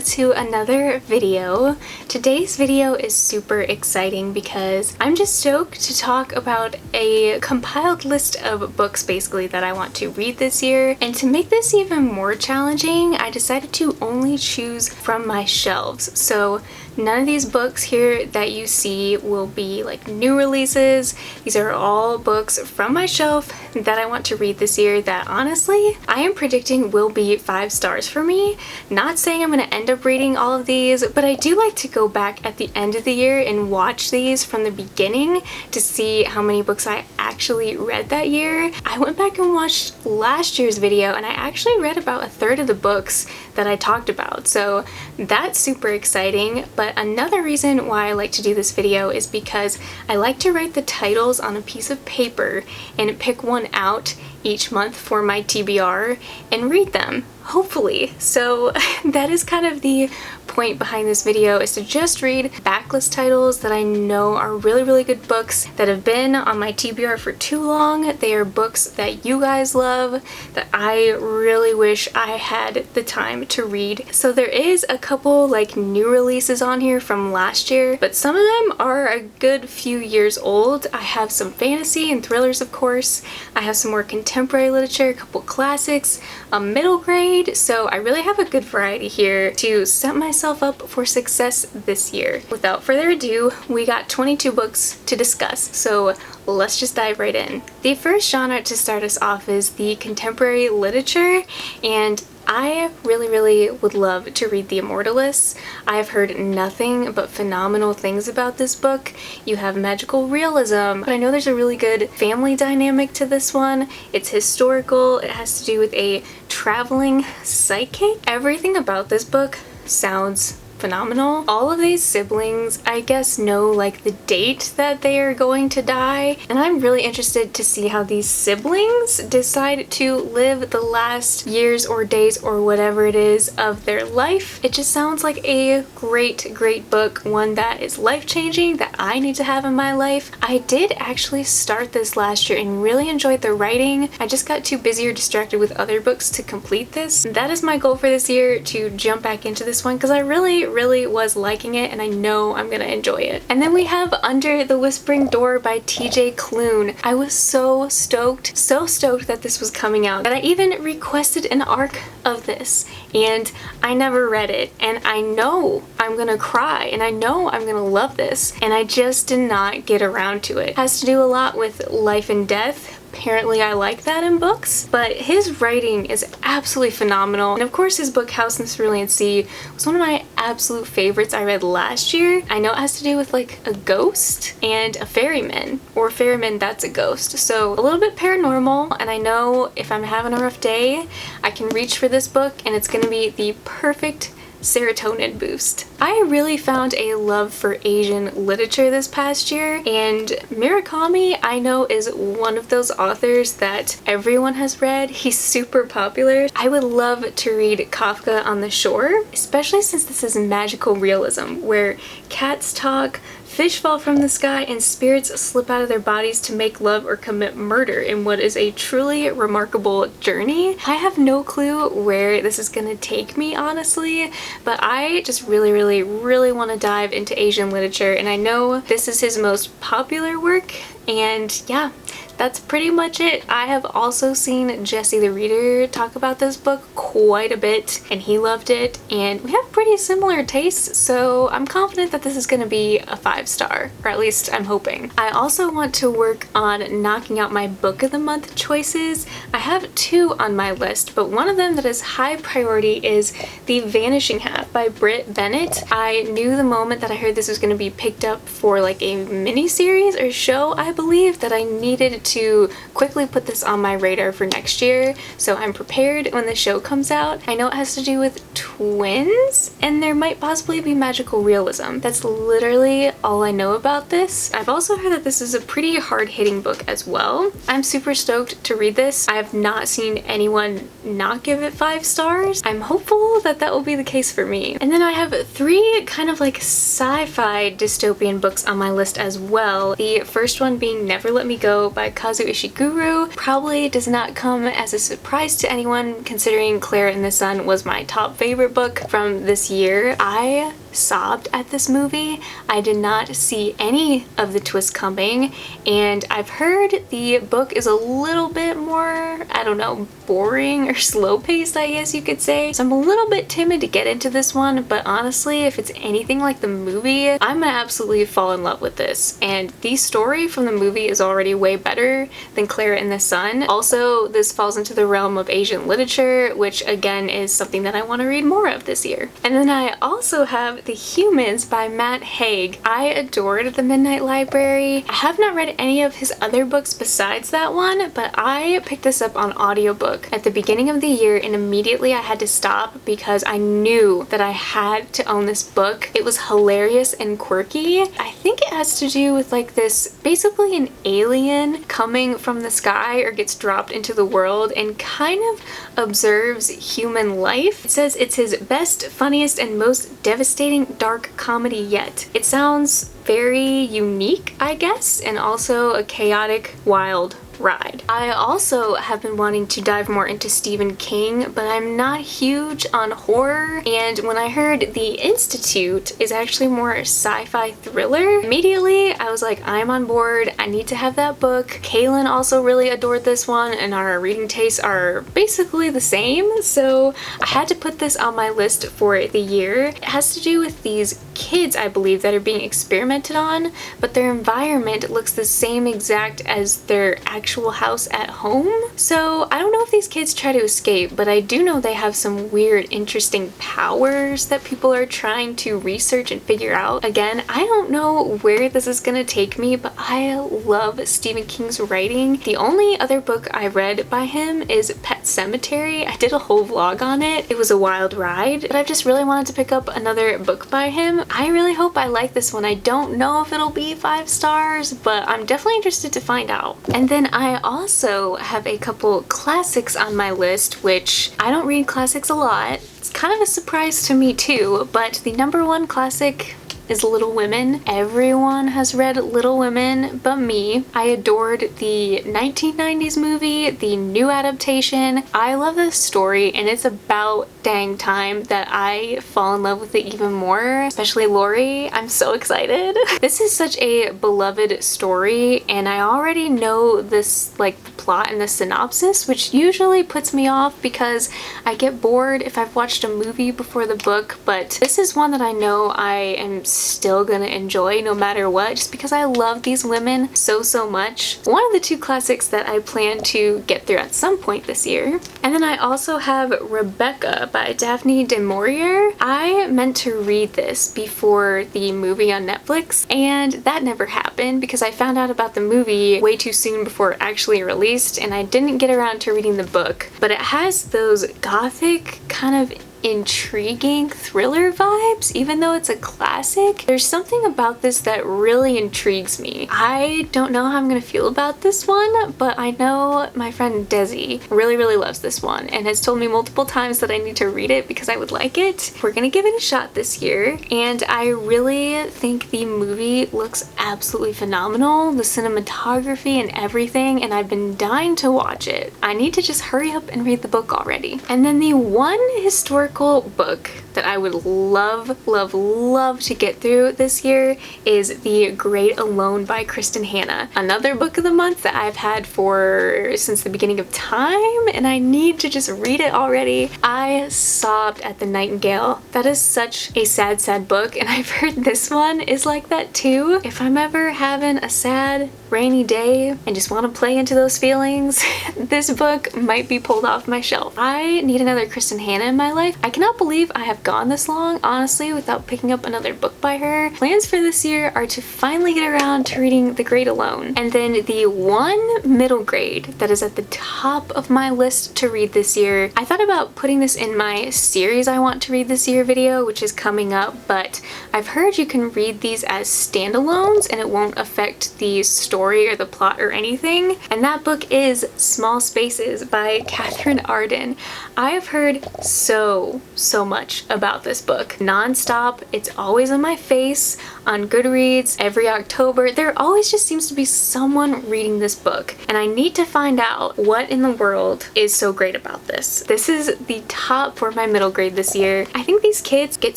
to another video. Today's video is super exciting because I'm just stoked to talk about a compiled list of books basically that I want to read this year. And to make this even more challenging, I decided to only choose from my shelves. So none of these books here that you see will be like new releases. These are all books from my shelf that I want to read this year that honestly I am predicting will be 5 stars for me. Not saying I'm going to end up reading all of these, but I do like to go back at the end of the year and watch these from the beginning to see how many books I actually read that year. I went back and watched last year's video and I actually read about 1/3 of the books that I talked about, so that's super exciting. But another reason why I like to do this video is because I like to write the titles on a piece of paper and pick one out each month for my TBR and read them, hopefully. So that is kind of the point behind this video, is to just read backlist titles that I know are really good books that have been on my TBR for too long. They are books that you guys love that I really wish I had the time to read. So there is a couple like new releases on here from last year, but some of them are a good few years old. I have some fantasy and thrillers, of course. I have some more contemporary literature, a couple classics, a middle grade, so I really have a good variety here to set myself up for success this year. Without further ado, we got 22 books to discuss, so let's just dive right in. The first genre to start us off is the contemporary literature, and I really would love to read The Immortalists. I've heard nothing but phenomenal things about this book. You have magical realism, but I know there's a really good family dynamic to this one. It's historical, it has to do with a traveling psychic. Everything about this book sounds phenomenal. All of these siblings, I guess, know like the date that they are going to die, and I'm really interested to see how these siblings decide to live the last years or days or whatever it is of their life. It just sounds like a great book, one that is life-changing that I need to have in my life. I did actually start this last year and really enjoyed the writing. I just got too busy or distracted with other books to complete this. That is my goal for this year, to jump back into this one because I really was liking it and I know I'm gonna enjoy it. And then we have Under the Whispering Door by TJ Klune. I was so stoked that this was coming out that I even requested an ARC of this, and I never read it, and I know I'm gonna cry and I know I'm gonna love this, and I just did not get around to it. It has to do a lot with life and death. Apparently I like that in books, but his writing is absolutely phenomenal. And of course his book House in the Cerulean Sea was one of my absolute favorites I read last year. I know it has to do with like a ghost and a ferryman, or a ferryman that's a ghost. So a little bit paranormal, and I know if I'm having a rough day, I can reach for this book and it's gonna be the perfect serotonin boost. I really found a love for Asian literature this past year, and Murakami I know is one of those authors that everyone has read. He's super popular. I would love to read Kafka on the Shore, especially since this is magical realism where cats talk, fish fall from the sky, and spirits slip out of their bodies to make love or commit murder in what is a truly remarkable journey. I have no clue where this is gonna take me, honestly, but I just really want to dive into Asian literature, and I know this is his most popular work, and yeah, that's pretty much it. I have also seen Jesse the Reader talk about this book quite a bit, and he loved it, and we have pretty similar tastes, so I'm confident that this is going to be a 5-star, or at least I'm hoping. I also want to work on knocking out my book of the month choices. I have 2 on my list, but one of them that is high priority is The Vanishing Half by Britt Bennett. I knew the moment that I heard this was going to be picked up for like a mini-series or show, I believe, that I needed to quickly put this on my radar for next year, so I'm prepared when the show comes out. I know it has to do with twins, and there might possibly be magical realism. That's literally all I know about this. I've also heard that this is a pretty hard-hitting book as well. I'm super stoked to read this. I have not seen anyone not give it 5 stars. I'm hopeful that that will be the case for me. And then I have 3 kind of like sci-fi dystopian books on my list as well. The first one being Never Let Me Go by Kazu Ishiguro. Probably does not come as a surprise to anyone considering Clara in the Sun was my top favorite book from this year. I sobbed at this movie. I did not see any of the twists coming, and I've heard the book is a little bit more, I don't know, boring or slow-paced, I guess you could say. So I'm a little bit timid to get into this one, but honestly, if it's anything like the movie, I'm gonna absolutely fall in love with this. And the story from the movie is already way better than Clara in the Sun. Also, this falls into the realm of Asian literature, which again is something that I want to read more of this year. And then I also have The Humans by Matt Haig. I adored The Midnight Library. I have not read any of his other books besides that one, but I picked this up on audiobook at the beginning of the year, and immediately I had to stop because I knew that I had to own this book. It was hilarious and quirky. I think it has to do with like this, basically an alien coming from the sky or gets dropped into the world and kind of observes human life. It says it's his best, funniest, and most devastating dark comedy yet. It sounds very unique, I guess, and also a chaotic, wild ride. I also have been wanting to dive more into Stephen King, but I'm not huge on horror, and when I heard The Institute is actually more sci-fi thriller, immediately I was like, I'm on board, I need to have that book. Kaylin also really adored this one, and our reading tastes are basically the same, so I had to put this on my list for the year. It has to do with these kids, I believe, that are being experimented on, but their environment looks the same exact as their actual house at home. So I don't know if these kids try to escape, but I do know they have some weird, interesting powers that people are trying to research and figure out. Again, I don't know where this is gonna take me, but I love Stephen King's writing. The only other book I read by him is Pet Sematary. I did a whole vlog on it. It was a wild ride, but I've just really wanted to pick up another book by him. I really hope I like this one. I don't know if it'll be 5 stars, but I'm definitely interested to find out. And then I also have a couple classics on my list, which I don't read classics a lot. It's kind of a surprise to me too, but the #1 classic is Little Women. Everyone has read Little Women but me. I adored the 1990s movie, the new adaptation. I love this story, and it's about dang time that I fall in love with it even more, especially Laurie. I'm so excited. This is such a beloved story, and I already know this, like, the plot and the synopsis, which usually puts me off because I get bored if I've watched a movie before the book, but this is one that I know I am still gonna enjoy no matter what, just because I love these women so much. One of the 2 classics that I plan to get through at some point this year. And then I also have Rebecca by Daphne du Maurier. I meant to read this before the movie on Netflix, and that never happened because I found out about the movie way too soon before it actually released, and I didn't get around to reading the book. But it has those gothic kind of intriguing thriller vibes, even though it's a classic. There's something about this that really intrigues me. I don't know how I'm gonna feel about this one, but I know my friend Desi really loves this one and has told me multiple times that I need to read it because I would like it. We're gonna give it a shot this year, and I really think the movie looks absolutely phenomenal, the cinematography and everything, and I've been dying to watch it. I need to just hurry up and read the book already. And then the one historical book that I would love to get through this year is The Great Alone by Kristen Hanna. Another book of the month that I've had since the beginning of time, and I need to just read it already. I sobbed at The Nightingale. That is such a sad book, and I've heard this one is like that too. If I'm ever having a sad, rainy day and just want to play into those feelings, this book might be pulled off my shelf. I need another Kristen Hanna in my life. I cannot believe I have gone this long, honestly, without picking up another book by her. Plans for this year are to finally get around to reading The Great Alone. And then the one middle grade that is at the top of my list to read this year, I thought about putting this in my series I want to read this year video, which is coming up, but I've heard you can read these as standalones and it won't affect the story or the plot or anything. And that book is Small Spaces by Catherine Arden. I have heard so much about this book. Non-stop, it's always in my face on Goodreads every October. There always just seems to be someone reading this book, and I need to find out what in the world is so great about this. This is the top for my middle grade this year. I think these kids get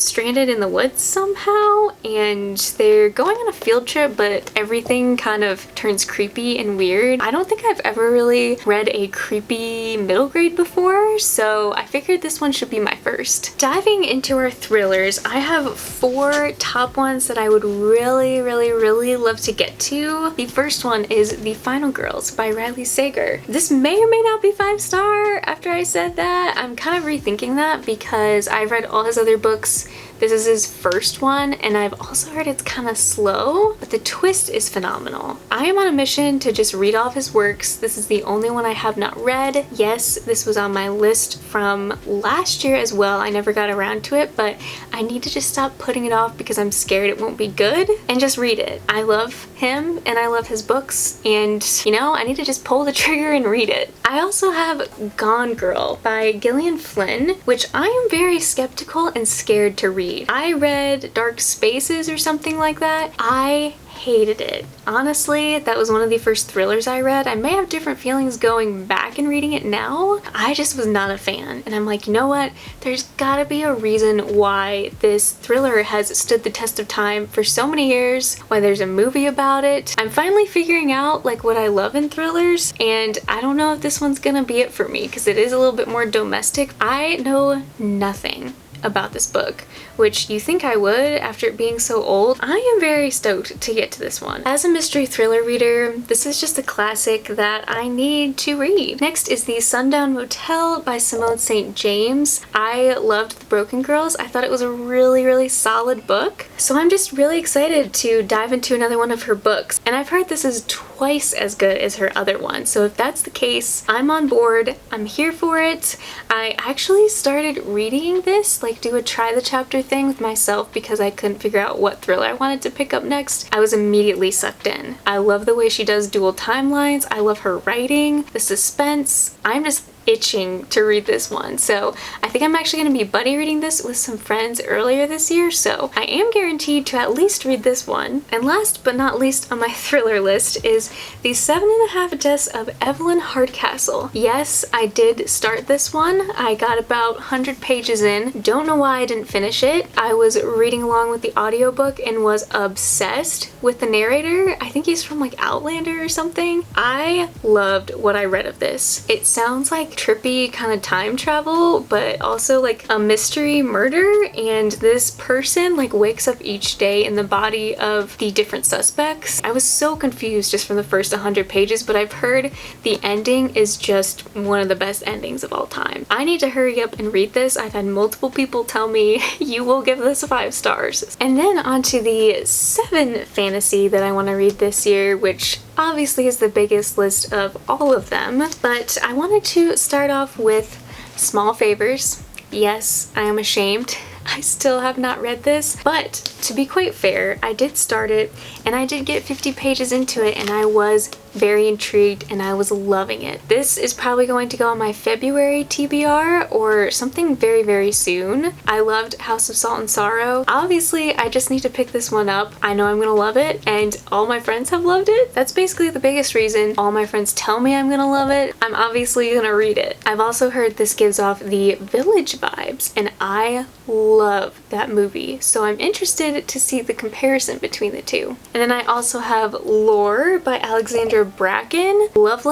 stranded in the woods somehow, and they're going on a field trip, but everything kind of turns creepy and weird. I don't think I've ever really read a creepy middle grade before, so I figured this one should be my first. Diving into our thrillers, I have 4 top ones that I would really love to get to. The first one is The Final Girls by Riley Sager. This may or may not be 5-star. After I said that, I'm kind of rethinking that because I've read all his other books. This is his first one, and I've also heard it's kind of slow, but the twist is phenomenal. I am on a mission to just read all of his works. This is the only one I have not read. Yes, this was on my list from last year as well. I never got around to it, but I need to just stop putting it off because I'm scared it won't be good and just read it. I love him and I love his books, and you know, I need to just pull the trigger and read it. I also have Gone Girl by Gillian Flynn, which I am very skeptical and scared to read. I read Dark Spaces or something like that. I hated it. Honestly, that was one of the first thrillers I read. I may have different feelings going back and reading it now. I just was not a fan. And I'm like, you know what? There's gotta be a reason why this thriller has stood the test of time for so many years, why there's a movie about it. I'm finally figuring out like what I love in thrillers, and I don't know if this one's gonna be it for me because it is a little bit more domestic. I know nothing about this book, which you think I would after it being so old. I am very stoked to get to this one. As a mystery thriller reader, this is just a classic that I need to read. Next is The Sundown Motel by Simone St. James. I loved The Broken Girls. I thought it was a really solid book. So I'm just really excited to dive into another one of her books. And I've heard this is twice as good as her other one. So if that's the case, I'm on board. I'm here for it. I actually started reading this, like do a try the chapter thing with myself because I couldn't figure out what thriller I wanted to pick up next. I was immediately sucked in. I love the way she does dual timelines. I love her writing, the suspense. I'm just itching to read this one. So I think I'm actually going to be buddy reading this with some friends earlier this year, so I am guaranteed to at least read this one. And last but not least on my thriller list is The 7.5 Deaths of Evelyn Hardcastle. Yes, I did start this one. I got about 100 pages in. Don't know why I didn't finish it. I was reading along with the audiobook and was obsessed with the narrator. I think he's from like Outlander or something. I loved what I read of this. It sounds like trippy kind of time travel, but also like a mystery murder, and this person like wakes up each day in the body of the different suspects. I was so confused just from the first 100 pages, but I've heard the ending is just one of the best endings of all time. I need to hurry up and read this. I've had multiple people tell me you will give this 5 stars. And then on to the 7th fantasy that I want to read this year, which obviously is the biggest list of all of them, but I wanted to start off with Small Favors. Yes, I am ashamed. I still have not read this, but to be quite fair, I did start it and I did get 50 pages into it and I was very intrigued and I was loving it. This is probably going to go on my February TBR or something very soon. I loved House of Salt and Sorrow. Obviously, I just need to pick this one up. I know I'm gonna love it and all my friends have loved it. That's basically the biggest reason. All my friends tell me I'm gonna love it. I'm obviously gonna read it. I've also heard this gives off the Village vibes and I love that movie, so I'm interested to see the comparison between the two. And then I also have Lore by Alexandra Bracken. Love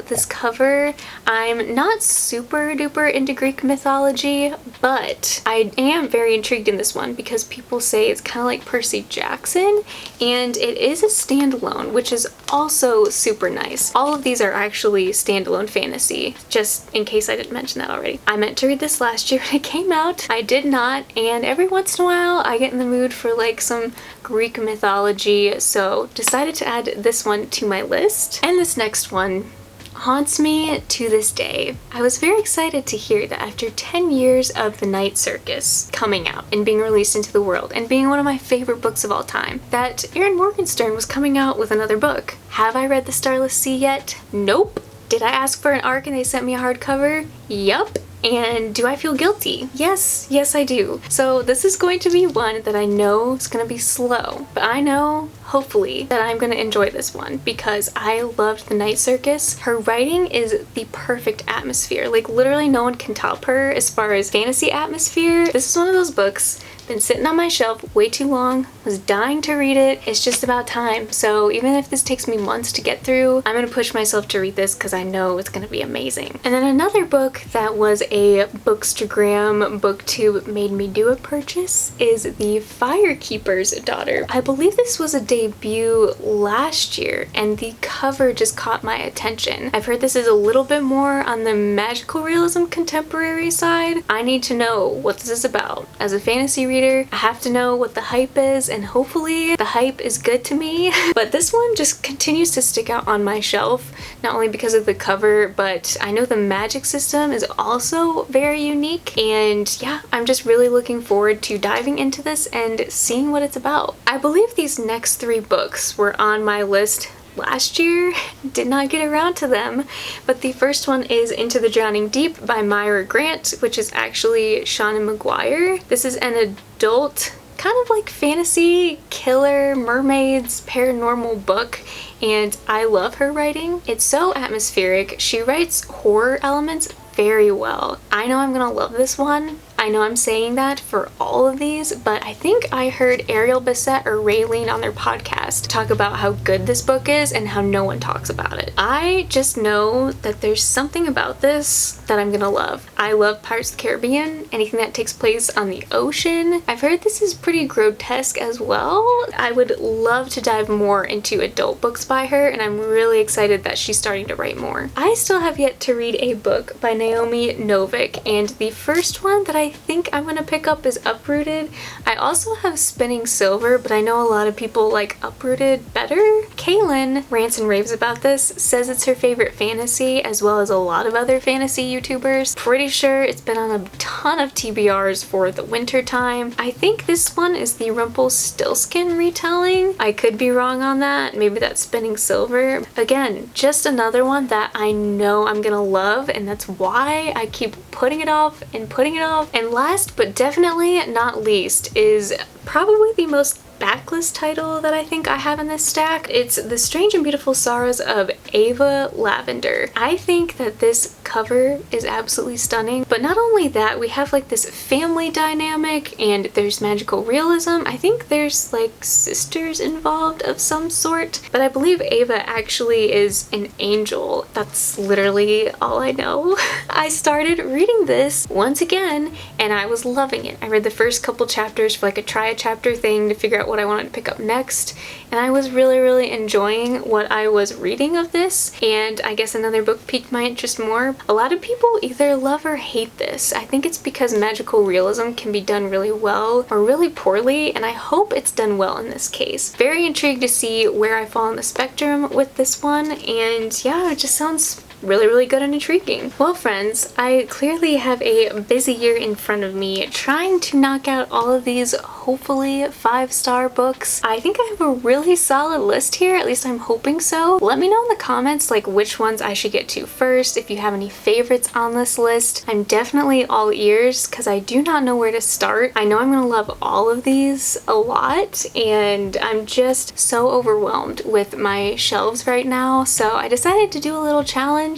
this cover. I'm not super duper into Greek mythology, but I am very intrigued in this one because people say it's kind of like Percy Jackson, and it is a standalone, which is also super nice. All of these are actually standalone fantasy, just in case I didn't mention that already. I meant to read this last year when it came out. I did not, and every once in a while I get in the mood for like some Greek mythology, so decided to add this one to my list. And this next one haunts me to this day. I was very excited to hear that after 10 years of The Night Circus coming out and being released into the world and being one of my favorite books of all time, that Erin Morgenstern was coming out with another book. Have I read The Starless Sea yet? Nope. Did I ask for an ARC and they sent me a hardcover? Yup. And do I feel guilty? Yes, yes I do. So this is going to be one that I know is going to be slow, but I know, hopefully, that I'm going to enjoy this one because I loved The Night Circus. Her writing is the perfect atmosphere. Like literally no one can top her as far as fantasy atmosphere. This is one of those books been sitting on my shelf way too long, was dying to read it. It's just about time. So even if this takes me months to get through, I'm gonna push myself to read this because I know it's gonna be amazing. And then another book that was a Bookstagram booktube made me do a purchase is The Firekeeper's Daughter. I believe this was a debut last year and the cover just caught my attention. I've heard this is a little bit more on the magical realism contemporary side. I need to know what this is about. As a fantasy reader, I have to know what the hype is, and hopefully the hype is good to me. But this one just continues to stick out on my shelf, not only because of the cover, but I know the magic system is also very unique, and yeah, I'm just really looking forward to diving into this and seeing what it's about. I believe these next 3 books were on my list last year, did not get around to them, but the first one is Into the Drowning Deep by Myra Grant, which is actually Seanan McGuire. This is an adult kind of like fantasy, killer, mermaids, paranormal book, and I love her writing. It's so atmospheric. She writes horror elements very well. I know I'm gonna love this one. I know I'm saying that for all of these, but I think I heard Ariel Bissett or Raylene on their podcast talk about how good this book is and how no one talks about it. I just know that there's something about this that I'm gonna love. I love Pirates of the Caribbean, anything that takes place on the ocean. I've heard this is pretty grotesque as well. I would love to dive more into adult books by her, and I'm really excited that she's starting to write more. I still have yet to read a book by Naomi Novik, and the first one that I think I'm gonna pick up is Uprooted. I also have Spinning Silver, but I know a lot of people like Uprooted better. Kaylin rants and raves about this, says it's her favorite fantasy, as well as a lot of other fantasy YouTubers. Pretty sure it's been on a ton of TBRs for the winter time. I think this one is the Rumpelstiltskin retelling. I could be wrong on that. Maybe that's Spinning Silver. Again, just another one that I know I'm gonna love, and that's why I keep putting it off and putting it off. And last but definitely not least is probably the most backlist title that I think I have in this stack. It's The Strange and Beautiful Sorrows of Ava Lavender. I think that this cover is absolutely stunning, but not only that, we have like this family dynamic and there's magical realism. I think there's like sisters involved of some sort, but I believe Ava actually is an angel. That's literally all I know. I started reading this once again and I was loving it. I read the first couple chapters for like a try a chapter thing to figure out what I wanted to pick up next, and I was really enjoying what I was reading of this, and I guess another book piqued my interest more. A lot of people either love or hate this. I think it's because magical realism can be done really well or really poorly, and I hope it's done well in this case. Very intrigued to see where I fall on the spectrum with this one, and yeah, it just sounds really good and intriguing. Well friends, I clearly have a busy year in front of me trying to knock out all of these hopefully 5-star books. I think I have a really solid list here, at least I'm hoping so. Let me know in the comments like which ones I should get to first, if you have any favorites on this list. I'm definitely all ears because I do not know where to start. I know I'm gonna love all of these a lot, and I'm just so overwhelmed with my shelves right now, so I decided to do a little challenge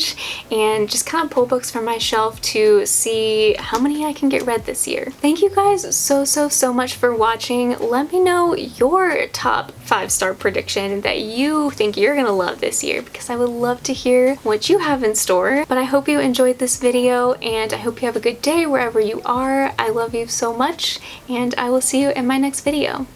and just kind of pull books from my shelf to see how many I can get read this year. Thank you guys so much for watching. Let me know your top 5-star prediction that you think you're gonna love this year, because I would love to hear what you have in store. But I hope you enjoyed this video, and I hope you have a good day wherever you are. I love you so much, and I will see you in my next video.